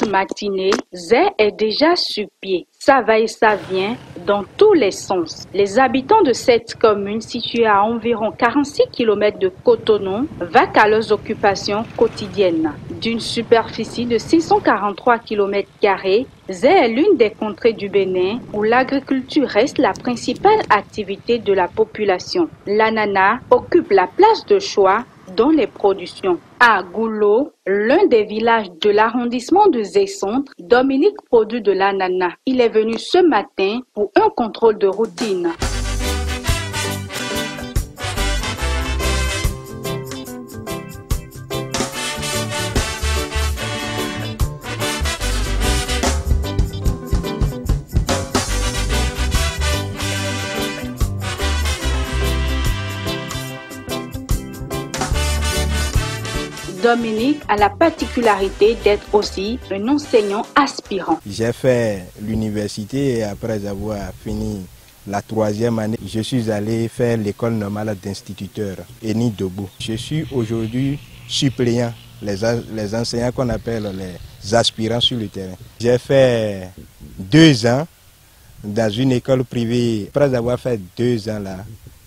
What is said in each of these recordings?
une matinée, Zé est déjà sur pied. Ça va et ça vient dans tous les sens. Les habitants de cette commune située à environ 46 km de Cotonou vaquent à leurs occupations quotidiennes. D'une superficie de 643 km², Zé est l'une des contrées du Bénin où l'agriculture reste la principale activité de la population. L'ananas occupe la place de choix dans les productions. À Goulo, l'un des villages de l'arrondissement de Zé-Centre, Dominique produit de l'ananas. Il est venu ce matin pour un contrôle de routine. Dominique a la particularité d'être aussi un enseignant aspirant. J'ai fait l'université et après avoir fini la 3e année, je suis allé faire l'école normale d'instituteur, Eni Debout. Je suis aujourd'hui suppléant, les enseignants qu'on appelle les aspirants sur le terrain. J'ai fait 2 ans dans une école privée. Après avoir fait 2 ans là,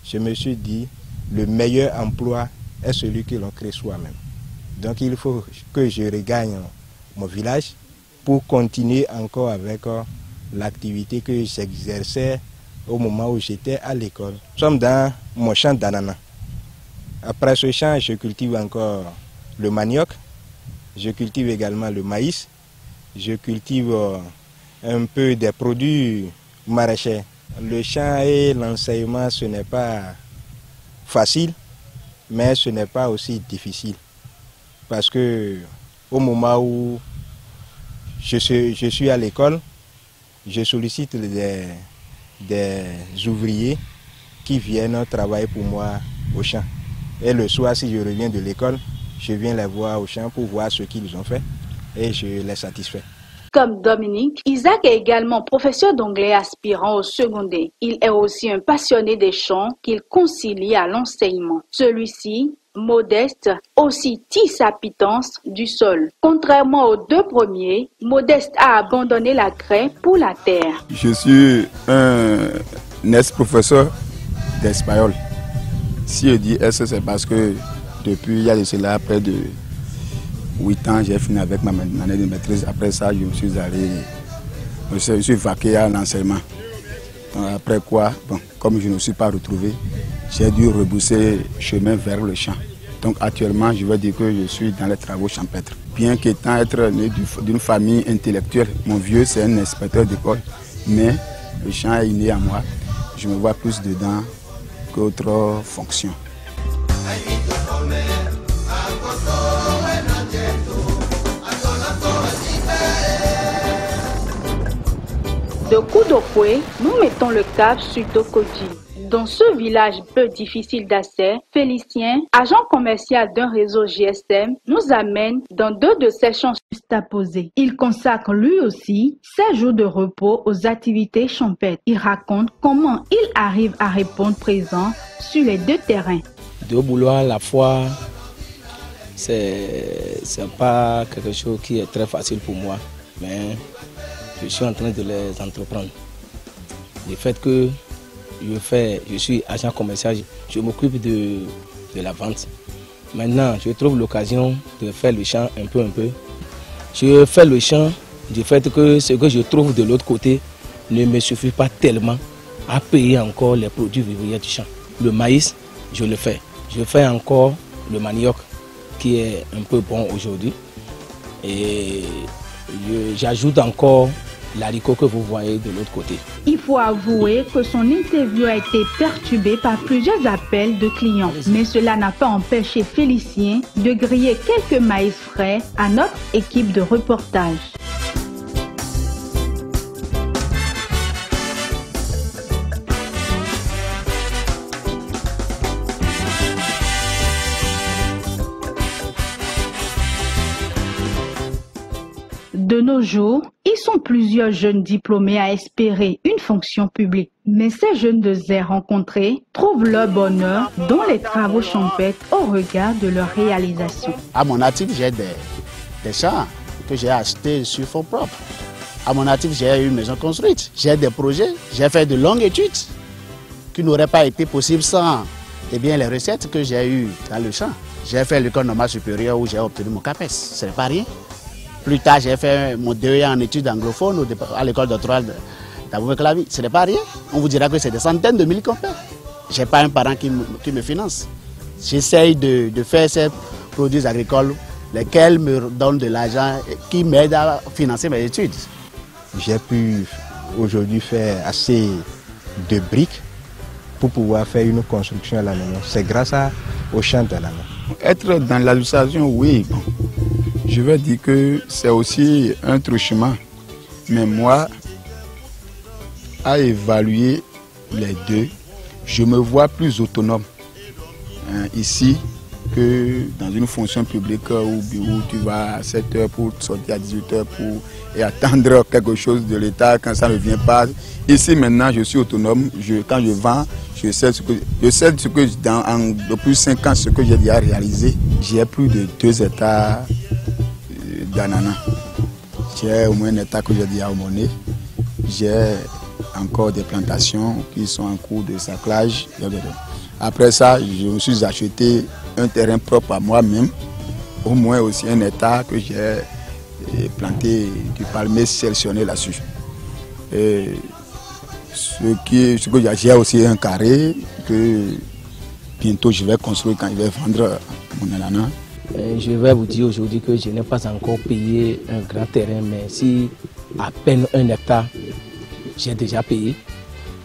je me suis dit le meilleur emploi est celui que l'on crée soi-même. Donc il faut que je regagne mon village pour continuer encore avec l'activité que j'exerçais au moment où j'étais à l'école. Nous sommes dans mon champ d'ananas. Après ce champ, je cultive encore le manioc, je cultive également le maïs, je cultive un peu des produits maraîchers. Le champ et l'enseignement, ce n'est pas facile, mais ce n'est pas aussi difficile. Parce que au moment où je suis à l'école, je sollicite des ouvriers qui viennent travailler pour moi au champ. Et le soir, si je reviens de l'école, je viens les voir au champ pour voir ce qu'ils ont fait et je les satisfais. Comme Dominique, Isaac est également professeur d'anglais aspirant au secondaire. Il est aussi un passionné des chants qu'il concilie à l'enseignement. Celui-ci, Modeste, aussi tisse sa pitance du sol. Contrairement aux 2 premiers, Modeste a abandonné la craie pour la terre. Je suis un ex-professeur d'espagnol. Si je dis S, c'est parce que depuis il y a de cela près de 8 ans, j'ai fini avec ma année de maîtrise. Après ça, je suis vaqué à l'enseignement. Après quoi, comme je ne me suis pas retrouvé, j'ai dû rebrousser chemin vers le champ. Donc actuellement, je veux dire que je suis dans les travaux champêtres. Bien qu'étant être né d'une famille intellectuelle, mon vieux c'est un inspecteur d'école, mais le champ est né à moi. Je me vois plus dedans qu'autre fonction. De Koudokwe, nous mettons le cap sur Dokodji. Dans ce village peu difficile d'accès, Félicien, agent commercial d'un réseau GSM, nous amène dans 2 de ses champs juxtaposés. Il consacre lui aussi ses jours de repos aux activités champêtres. Il raconte comment il arrive à répondre présent sur les 2 terrains. 2 boulots à la fois, c'est pas quelque chose qui est très facile pour moi, mais je suis en train de les entreprendre. Le fait que je suis agent commercial, je m'occupe de la vente. Maintenant, je trouve l'occasion de faire le champ un peu. Je fais le champ du fait que ce que je trouve de l'autre côté ne me suffit pas tellement à payer encore les produits vivriers du champ. Le maïs, je le fais. Je fais encore le manioc qui est un peu bon aujourd'hui. Et j'ajoute encore l'haricot que vous voyez de l'autre côté. Il faut avouer que son interview a été perturbée par plusieurs appels de clients. Mais cela n'a pas empêché Félicien de griller quelques maïs frais à notre équipe de reportage. De nos jours, ils sont plusieurs jeunes diplômés à espérer une fonction publique. Mais ces jeunes de Zé rencontrés trouvent leur bonheur dans les travaux champêtres au regard de leur réalisation. À mon actif, j'ai des champs. que j'ai acheté sur fonds propres. À mon actif, j'ai une maison construite, j'ai des projets, j'ai fait de longues études qui n'auraient pas été possibles sans les recettes que j'ai eues dans le champ. J'ai fait l'école normale supérieure où j'ai obtenu mon CAPES, ce n'est pas rien. Plus tard, j'ai fait mon DEA en études anglophones à l'école doctorale d'Abou-Clavi. Ce n'est pas rien. On vous dira que c'est des centaines de milliers qu'on paie. Je n'ai pas un parent qui me finance. J'essaye de faire ces produits agricoles, lesquels me donnent de l'argent qui m'aident à financer mes études. J'ai pu aujourd'hui faire assez de briques pour pouvoir faire une construction à la maison. C'est grâce au champ de la main. Être dans l'administration, oui. Bon. Je veux dire que c'est aussi un truchement. Mais moi, à évaluer les deux, je me vois plus autonome ici que dans une fonction publique où tu vas à 7 h pour sortir à 18 h et attendre quelque chose de l'État quand ça ne vient pas. Ici maintenant, je suis autonome. Quand je vends, je sais depuis 5 ans ce que j'ai déjà réalisé. J'ai plus de 2 hectares d'ananas. J'ai au moins un hectare que j'ai déjà aumôné. J'ai encore des plantations qui sont en cours de saclage. Après ça, je me suis acheté un terrain propre à moi-même, au moins aussi un hectare que j'ai planté du palmier sélectionné là-dessus. Ce que j'ai aussi un carré que bientôt je vais construire quand je vais vendre mon ananas. Je vais vous dire aujourd'hui que je n'ai pas encore payé un grand terrain, mais si à peine 1 hectare, j'ai déjà payé.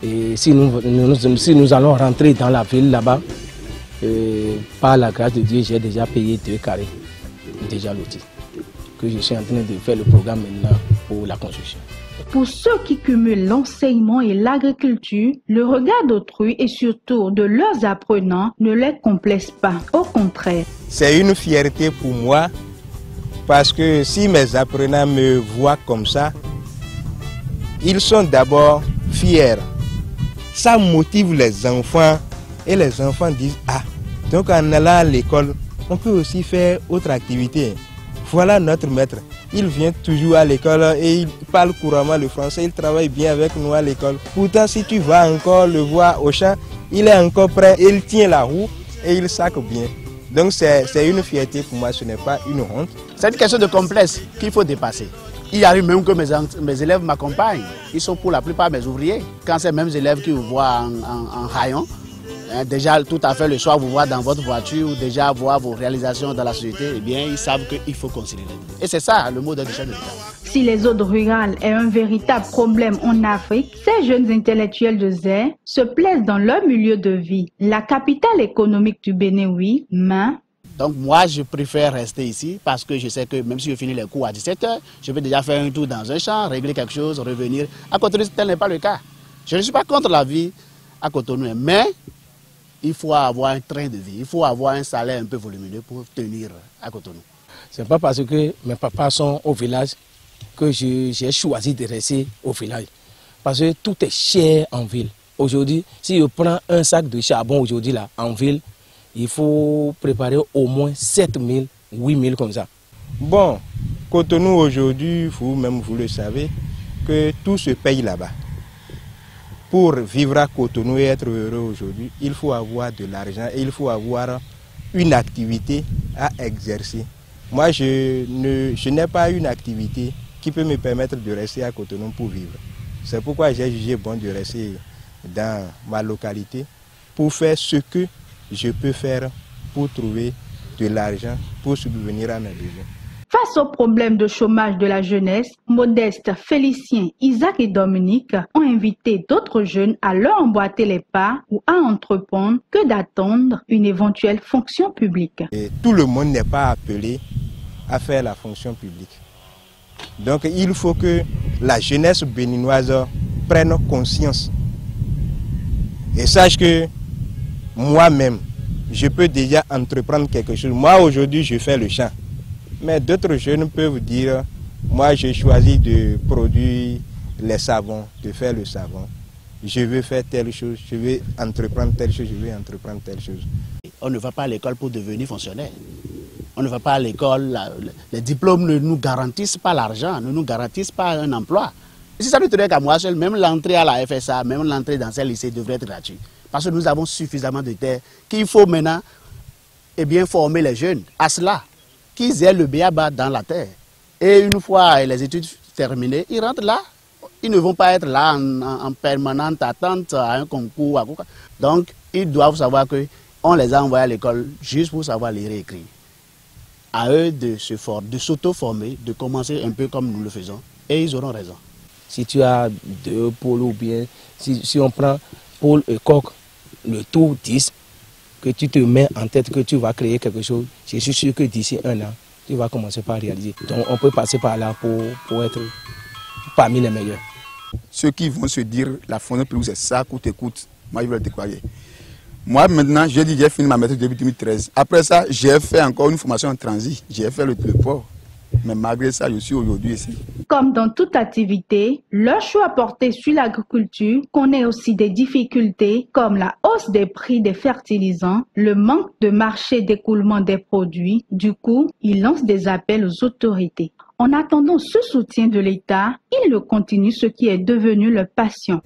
Et si nous allons rentrer dans la ville là-bas, par la grâce de Dieu, j'ai déjà payé 2 carrés, déjà loti, que je suis en train de faire le programme maintenant pour la construction. Pour ceux qui cumulent l'enseignement et l'agriculture, le regard d'autrui et surtout de leurs apprenants ne les complaise pas. Au contraire. C'est une fierté pour moi parce que si mes apprenants me voient comme ça, ils sont d'abord fiers. Ça motive les enfants et les enfants disent « Ah, donc en allant à l'école, on peut aussi faire autre activité. Voilà notre maître. Il vient toujours à l'école et il parle couramment le français, il travaille bien avec nous à l'école. Pourtant, si tu vas encore le voir au champ, il est encore prêt, il tient la roue et il sac bien. » Donc c'est une fierté pour moi, ce n'est pas une honte. C'est une question de complexe qu'il faut dépasser. Il arrive même que mes élèves m'accompagnent. Ils sont pour la plupart mes ouvriers. Quand ces mêmes élèves qui vous voient en rayon, déjà tout à fait le soir vous voient dans votre voiture ou déjà voir vos réalisations dans la société, eh bien ils savent qu'il faut concilier les deux. Et c'est ça le mot du chef de l'État. Si les zones rurales est un véritable problème en Afrique, ces jeunes intellectuels de Zé se plaisent dans leur milieu de vie. La capitale économique du Bénin, oui, mais... Donc moi, je préfère rester ici parce que je sais que même si je finis les cours à 17 h, je peux déjà faire un tour dans un champ, régler quelque chose, revenir. À Cotonou, tel n'est pas le cas. Je ne suis pas contre la vie à Cotonou, mais il faut avoir un train de vie, il faut avoir un salaire un peu volumineux pour tenir à Cotonou. Ce n'est pas parce que mes papas sont au village que j'ai choisi de rester au village. Parce que tout est cher en ville. Aujourd'hui, si je prends un sac de charbon aujourd'hui là, en ville, il faut préparer au moins 7 000, 8 000 comme ça. Bon, Cotonou aujourd'hui, vous-même vous le savez, que tout se paye là-bas. Pour vivre à Cotonou et être heureux aujourd'hui, il faut avoir de l'argent et il faut avoir une activité à exercer. Moi, je n'ai pas une activité qui peut me permettre de rester à Cotonou pour vivre. C'est pourquoi j'ai jugé bon de rester dans ma localité pour faire ce que je peux faire pour trouver de l'argent pour subvenir à mes besoins. Face au problème de chômage de la jeunesse, Modeste, Félicien, Isaac et Dominique ont invité d'autres jeunes à leur emboîter les pas ou à entreprendre que d'attendre une éventuelle fonction publique. Et tout le monde n'est pas appelé à faire la fonction publique. Donc il faut que la jeunesse béninoise prenne conscience et sache que moi-même, je peux déjà entreprendre quelque chose. Moi, aujourd'hui, je fais le champ. Mais d'autres jeunes peuvent dire, moi, j'ai choisi de produire les savons, de faire le savon. Je veux faire telle chose, je veux entreprendre telle chose, je veux entreprendre telle chose. On ne va pas à l'école pour devenir fonctionnaire. On ne va pas à l'école, les diplômes ne nous garantissent pas l'argent, ne nous garantissent pas un emploi. Et si ça ne tenait qu'à moi seul, même l'entrée à la FSA, même l'entrée dans ces lycées devrait être gratuite. Parce que nous avons suffisamment de terre qu'il faut maintenant former les jeunes à cela, qu'ils aient le béaba dans la terre. Et une fois les études terminées, ils rentrent là. Ils ne vont pas être là en permanente attente à un concours. Donc, ils doivent savoir qu'on les a envoyés à l'école juste pour savoir lire et écrire. À eux de s'auto-former, de commencer un peu comme nous le faisons. Et ils auront raison. Si tu as 2 pôles ou bien si on prend pôle et coq, le tout 10, que tu te mets en tête que tu vas créer quelque chose, je suis sûr que d'ici 1 an, tu vas commencer par réaliser. Donc on peut passer par là pour être parmi les meilleurs. Ceux qui vont se dire la fonction publique c'est ça, coûte, moi je vais le déclarer. Moi maintenant, j'ai fini ma maîtrise depuis 2013. Après ça, j'ai fait encore une formation en transit. J'ai fait le port. Mais malgré ça, je suis aujourd'hui ici. Comme dans toute activité, leur choix porté sur l'agriculture connaît aussi des difficultés comme la hausse des prix des fertilisants, le manque de marché d'écoulement des produits. Du coup, ils lancent des appels aux autorités. En attendant ce soutien de l'État, ils le continuent, ce qui est devenu leur passion.